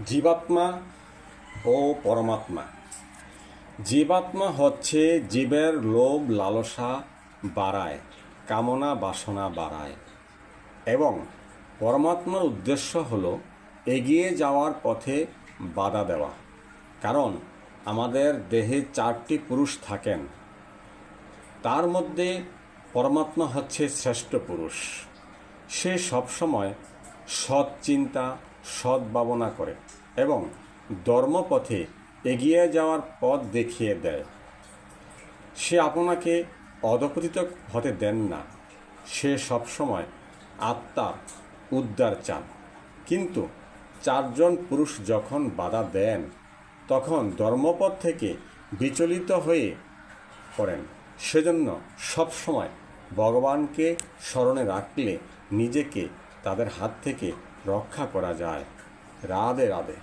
জীবাত্মা ও পরমাত্মা। জীবাত্মা হচ্ছে জীবের লোভ লালসা বাড়ায়, কামনা বাসনা বাড়ায়, এবং পরমাত্মার উদ্দেশ্য হল এগিয়ে যাওয়ার পথে বাধা দেওয়া। কারণ আমাদের দেহে 4টি পুরুষ থাকেন, তার মধ্যে পরমাত্মা হচ্ছে শ্রেষ্ঠ পুরুষ। সে সবসময় সৎ চিন্তা, সৎ ভাবনা করে এবং ধর্মপথে এগিয়ে যাওয়ার পথ দেখিয়ে দেয়। সে আপনাকে অধঃপতিত হতে দেন না। সে সবসময় আত্মার উদ্ধার চান। কিন্তু 4জন পুরুষ যখন বাধা দেন, তখন ধর্মপথ থেকে বিচলিত হয়ে পড়েন। সেজন্য সবসময় ভগবানকে স্মরণে রাখলে নিজেকে তাদের হাত থেকে রক্ষা করা যায়। রাধে রাধে।